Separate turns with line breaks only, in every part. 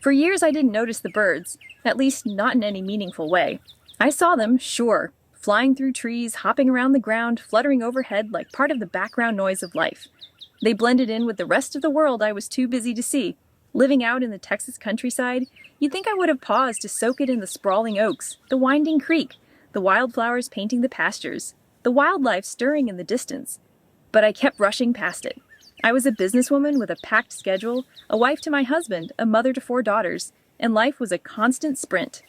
For years I didn't notice the birds, at least not in any meaningful way. I saw them, sure, flying through trees, hopping around the ground, fluttering overhead like part of the background noise of life. They blended in with the rest of the world I was too busy to see. Living out in the Texas countryside, you'd think I would have paused to soak it in the sprawling oaks, the winding creek, the wildflowers painting the pastures, the wildlife stirring in the distance. But I kept rushing past it. I was a businesswoman with a packed schedule, a wife to my husband, a mother to 4 daughters, and life was a constant sprint.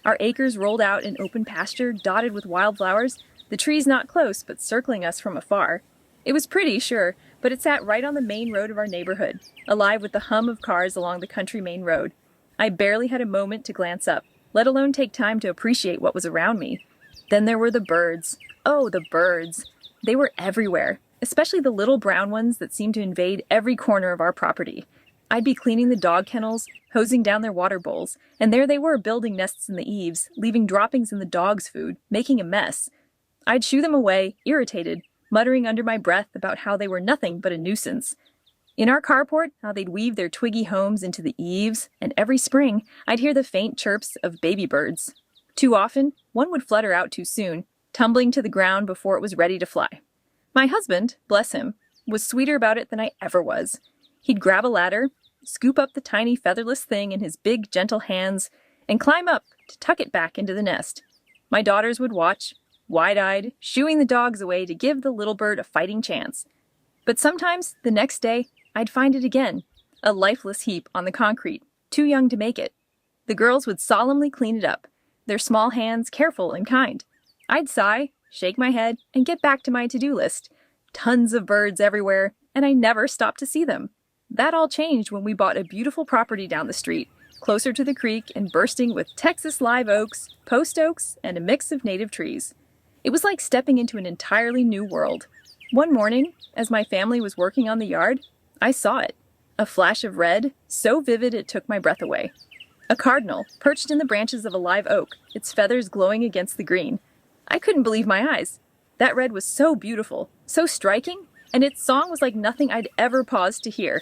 Our acres rolled out in open pasture, dotted with wildflowers, the trees not close but circling us from afar. It was pretty, sure, but it sat right on the main road of our neighborhood, alive with the hum of cars along the country main road. I barely had a moment to glance up, let alone take time to appreciate what was around me. Then there were the birds. Oh, the birds. They were everywhere, especially the little brown ones that seemed to invade every corner of our property. I'd be cleaning the dog kennels, hosing down their water bowls, and there they were building nests in the eaves, leaving droppings in the dog's food, making a mess. I'd shoo them away, irritated, muttering under my breath about how they were nothing but a nuisance. In our carport, how they'd weave their twiggy homes into the eaves, and every spring I'd hear the faint chirps of baby birds. Too often, one would flutter out too soon, tumbling to the ground before it was ready to fly. My husband, bless him, was sweeter about it than I ever was. He'd grab a ladder, scoop up the tiny featherless thing in his big, gentle hands, and climb up to tuck it back into the nest. My daughters would watch, wide-eyed, shooing the dogs away to give the little bird a fighting chance. But sometimes, the next day, I'd find it again, a lifeless heap on the concrete, too young to make it. The girls would solemnly clean it up, their small hands careful and kind. I'd sigh, shake my head, and get back to my to-do list. Tons of birds everywhere, and I never stopped to see them. That all changed when we bought a beautiful property down the street, closer to the creek and bursting with Texas live oaks, post oaks, and a mix of native trees. It was like stepping into an entirely new world. One morning, as my family was working on the yard, I saw it. A flash of red, so vivid it took my breath away. A cardinal, perched in the branches of a live oak, its feathers glowing against the green. I couldn't believe my eyes. That red was so beautiful, so striking, and its song was like nothing I'd ever paused to hear.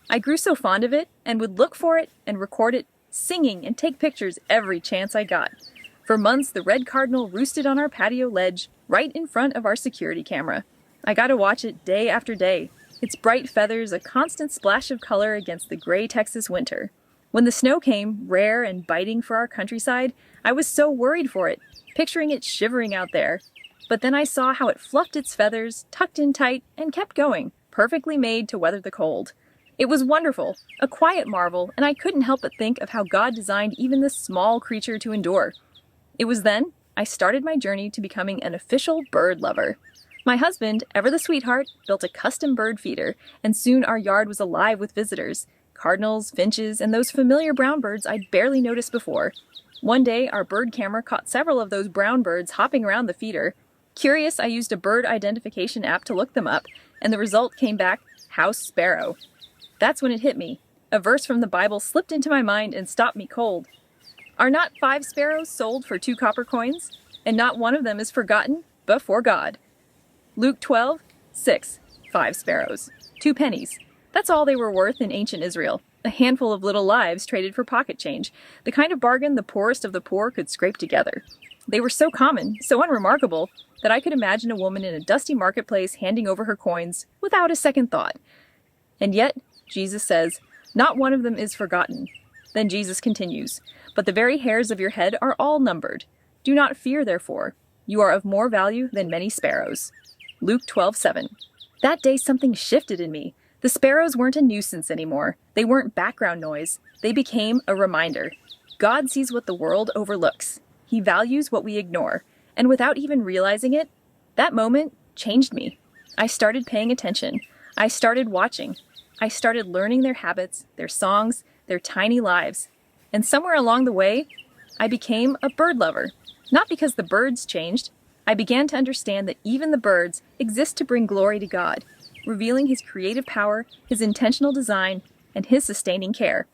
I grew so fond of it, and would look for it and record it, singing and take pictures every chance I got. For months, the red cardinal roosted on our patio ledge, right in front of our security camera. I got to watch it day after day, its bright feathers a constant splash of color against the gray Texas winter. When the snow came, rare and biting for our countryside, I was so worried for it, picturing it shivering out there. But then I saw how it fluffed its feathers, tucked in tight, and kept going, perfectly made to weather the cold. It was wonderful, a quiet marvel, and I couldn't help but think of how God designed even this small creature to endure. It was then I started my journey to becoming an official bird lover. My husband, ever the sweetheart, built a custom bird feeder, and soon our yard was alive with visitors. Cardinals, finches, and those familiar brown birds I'd barely noticed before. One day, our bird camera caught several of those brown birds hopping around the feeder. Curious, I used a bird identification app to look them up, and the result came back, house sparrow. That's when it hit me. A verse from the Bible slipped into my mind and stopped me cold. Are not 5 sparrows sold for 2 copper coins? And not one of them is forgotten, before God. Luke 12:6, 5 sparrows, 2 pennies. That's all they were worth in ancient Israel. A handful of little lives traded for pocket change, the kind of bargain the poorest of the poor could scrape together. They were so common, so unremarkable, that I could imagine a woman in a dusty marketplace handing over her coins without a second thought. And yet, Jesus says, not one of them is forgotten. Then Jesus continues, but the very hairs of your head are all numbered. Do not fear, therefore. You are of more value than many sparrows. Luke 12:7. That day something shifted in me. The sparrows weren't a nuisance anymore. They weren't background noise. They became a reminder. God sees what the world overlooks. He values what we ignore. And without even realizing it, that moment changed me. I started paying attention. I started watching. I started learning their habits, their songs, their tiny lives. And somewhere along the way, I became a bird lover. Not because the birds changed. I began to understand that even the birds exist to bring glory to God, revealing His creative power, His intentional design, and His sustaining care.